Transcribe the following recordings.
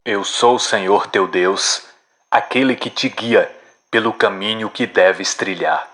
Eu sou o Senhor teu Deus, aquele que te guia pelo caminho que deves trilhar.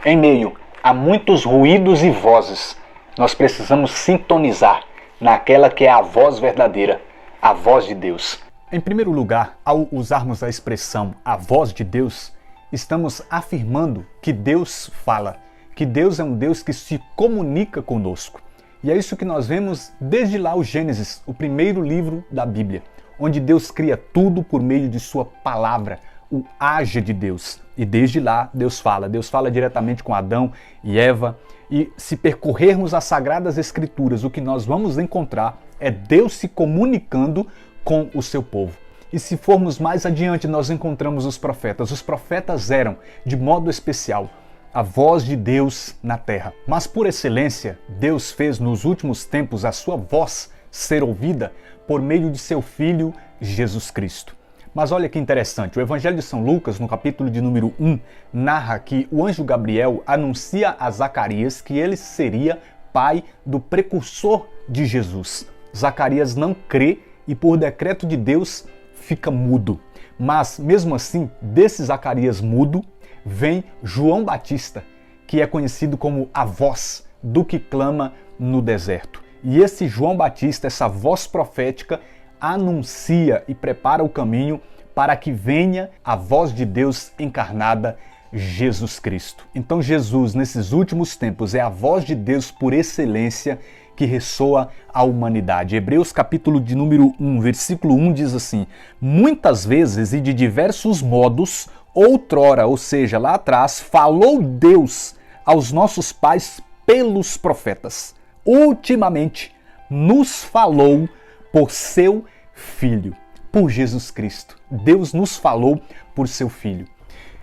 Em meio a muitos ruídos e vozes, nós precisamos sintonizar naquela que é a voz verdadeira, a voz de Deus. Em primeiro lugar, ao usarmos a expressão a voz de Deus, estamos afirmando que Deus fala, que Deus é um Deus que se comunica conosco. E é isso que nós vemos desde lá o Gênesis, o primeiro livro da Bíblia, onde Deus cria tudo por meio de sua palavra, o haja de Deus. E desde lá Deus fala diretamente com Adão e Eva. E se percorrermos as Sagradas Escrituras, o que nós vamos encontrar é Deus se comunicando com o seu povo. E se formos mais adiante, nós encontramos os profetas. Os profetas eram, de modo especial, a voz de Deus na terra. Mas por excelência, Deus fez nos últimos tempos a sua voz ser ouvida por meio de seu Filho Jesus Cristo. Mas olha que interessante, o Evangelho de São Lucas, no capítulo de número 1, narra que o anjo Gabriel anuncia a Zacarias que ele seria pai do precursor de Jesus. Zacarias não crê e por decreto de Deus fica mudo. Mas mesmo assim, desse Zacarias mudo, vem João Batista, que é conhecido como a voz do que clama no deserto. E esse João Batista, essa voz profética, anuncia e prepara o caminho para que venha a voz de Deus encarnada, Jesus Cristo. Então Jesus, nesses últimos tempos, é a voz de Deus por excelência que ressoa à humanidade. Hebreus capítulo de número 1, versículo 1 diz assim: muitas vezes e de diversos modos, outrora, ou seja, lá atrás, falou Deus aos nossos pais pelos profetas. Ultimamente, nos falou por seu Filho, por Jesus Cristo. Deus nos falou por seu Filho.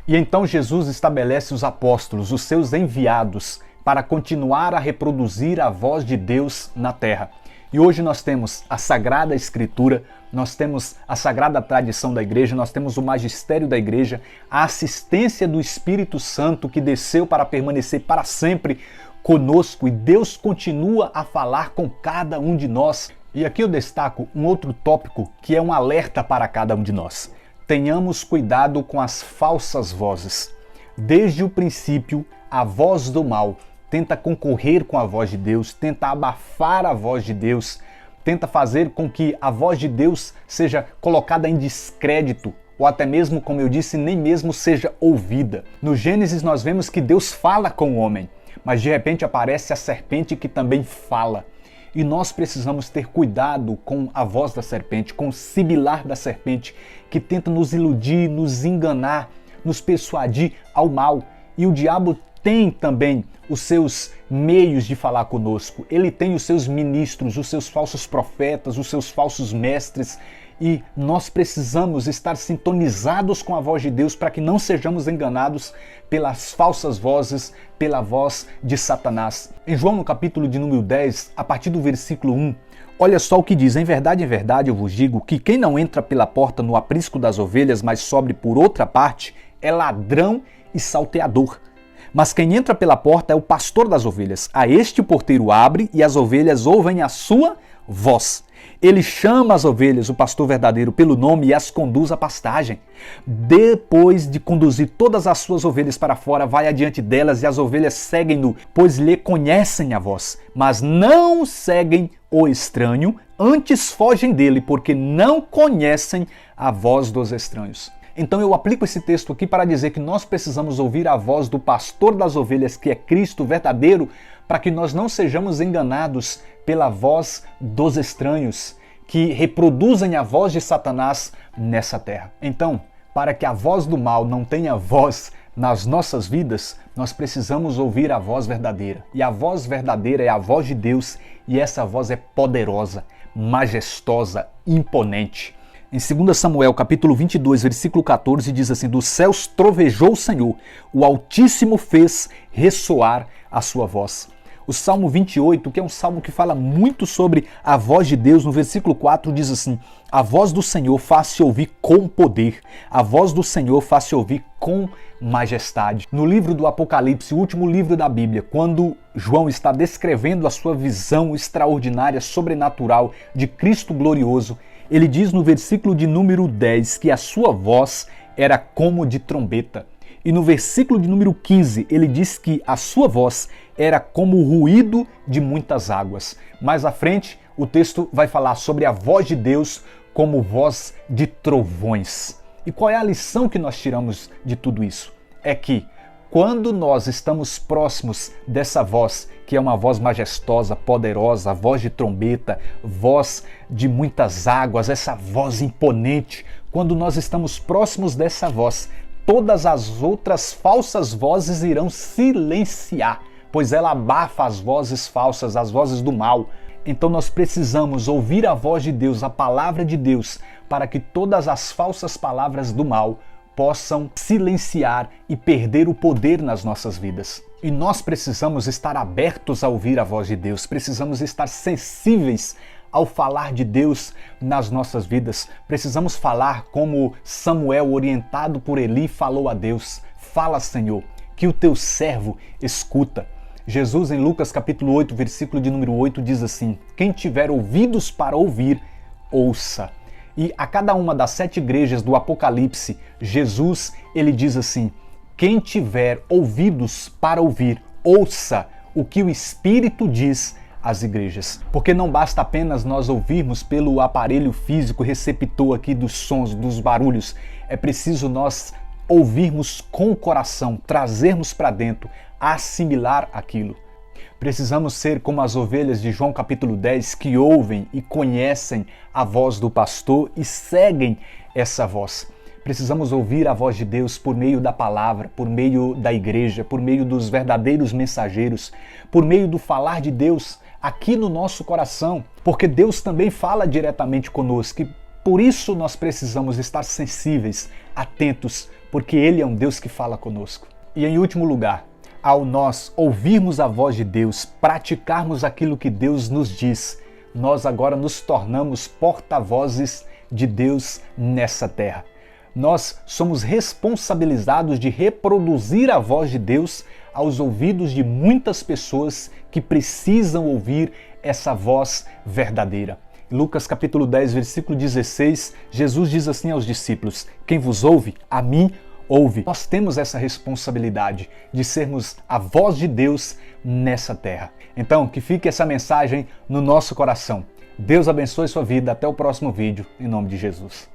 E então Jesus estabelece os apóstolos, os seus enviados, para continuar a reproduzir a voz de Deus na terra. E hoje nós temos a Sagrada Escritura, nós temos a Sagrada Tradição da Igreja, nós temos o Magistério da Igreja, a assistência do Espírito Santo que desceu para permanecer para sempre conosco, e Deus continua a falar com cada um de nós. E aqui eu destaco um outro tópico que é um alerta para cada um de nós. Tenhamos cuidado com as falsas vozes. Desde o princípio, a voz do mal tenta concorrer com a voz de Deus, tenta abafar a voz de Deus, tenta fazer com que a voz de Deus seja colocada em descrédito, ou até mesmo, como eu disse, nem mesmo seja ouvida. No Gênesis nós vemos que Deus fala com o homem, mas de repente aparece a serpente que também fala. E nós precisamos ter cuidado com a voz da serpente, com o sibilar da serpente, que tenta nos iludir, nos enganar, nos persuadir ao mal. E o diabo tem também os seus meios de falar conosco. Ele tem os seus ministros, os seus falsos profetas, os seus falsos mestres. E nós precisamos estar sintonizados com a voz de Deus para que não sejamos enganados pelas falsas vozes, pela voz de Satanás. Em João, no capítulo de número 10, a partir do versículo 1, olha só o que diz: em verdade, eu vos digo que quem não entra pela porta no aprisco das ovelhas, mas sobe por outra parte, é ladrão e salteador. Mas quem entra pela porta é o pastor das ovelhas. A este o porteiro abre e as ovelhas ouvem a sua voz. Ele chama as ovelhas, o pastor verdadeiro, pelo nome e as conduz à pastagem. Depois de conduzir todas as suas ovelhas para fora, vai adiante delas e as ovelhas seguem-no, pois lhe conhecem a voz. Mas não seguem o estranho, antes fogem dele, porque não conhecem a voz dos estranhos. Então eu aplico esse texto aqui para dizer que nós precisamos ouvir a voz do pastor das ovelhas, que é Cristo verdadeiro, para que nós não sejamos enganados pela voz dos estranhos, que reproduzem a voz de Satanás nessa terra. Então, para que a voz do mal não tenha voz nas nossas vidas, nós precisamos ouvir a voz verdadeira. E a voz verdadeira é a voz de Deus, e essa voz é poderosa, majestosa, imponente. Em 2 Samuel, capítulo 22, versículo 14, diz assim: dos céus trovejou o Senhor, o Altíssimo fez ressoar a sua voz. O Salmo 28, que é um salmo que fala muito sobre a voz de Deus, no versículo 4 diz assim: a voz do Senhor faz-se ouvir com poder, a voz do Senhor faz-se ouvir com majestade. No livro do Apocalipse, o último livro da Bíblia, quando João está descrevendo a sua visão extraordinária, sobrenatural de Cristo glorioso, ele diz no versículo de número 10 que a sua voz era como de trombeta. E no versículo de número 15, ele diz que a sua voz era como o ruído de muitas águas. Mais à frente, o texto vai falar sobre a voz de Deus como voz de trovões. E qual é a lição que nós tiramos de tudo isso? É que quando nós estamos próximos dessa voz, que é uma voz majestosa, poderosa, voz de trombeta, voz de muitas águas, essa voz imponente, quando nós estamos próximos dessa voz, todas as outras falsas vozes irão silenciar, pois ela abafa as vozes falsas, as vozes do mal. Então nós precisamos ouvir a voz de Deus, a palavra de Deus, para que todas as falsas palavras do mal possam silenciar e perder o poder nas nossas vidas. E nós precisamos estar abertos a ouvir a voz de Deus, precisamos estar sensíveis ao falar de Deus nas nossas vidas. Precisamos falar como Samuel, orientado por Eli, falou a Deus: fala, Senhor, que o teu servo escuta. Jesus, em Lucas capítulo 8, versículo de número 8, diz assim: quem tiver ouvidos para ouvir, ouça. E a cada uma das 7 igrejas do Apocalipse, Jesus, ele diz assim: quem tiver ouvidos para ouvir, ouça o que o Espírito diz às igrejas. Porque não basta apenas nós ouvirmos pelo aparelho físico receptor aqui dos sons, dos barulhos. É preciso nós ouvirmos com o coração, trazermos para dentro, assimilar aquilo. Precisamos ser como as ovelhas de João capítulo 10, que ouvem e conhecem a voz do pastor e seguem essa voz. Precisamos ouvir a voz de Deus por meio da palavra, por meio da igreja, por meio dos verdadeiros mensageiros, por meio do falar de Deus aqui no nosso coração, porque Deus também fala diretamente conosco e por isso nós precisamos estar sensíveis, atentos, porque Ele é um Deus que fala conosco. E em último lugar, ao nós ouvirmos a voz de Deus, praticarmos aquilo que Deus nos diz, nós agora nos tornamos porta-vozes de Deus nessa terra. Nós somos responsabilizados de reproduzir a voz de Deus aos ouvidos de muitas pessoas que precisam ouvir essa voz verdadeira. Em Lucas capítulo 10, versículo 16, Jesus diz assim aos discípulos: quem vos ouve, a mim ouve. Nós temos essa responsabilidade de sermos a voz de Deus nessa terra. Então, que fique essa mensagem no nosso coração. Deus abençoe sua vida. Até o próximo vídeo, em nome de Jesus.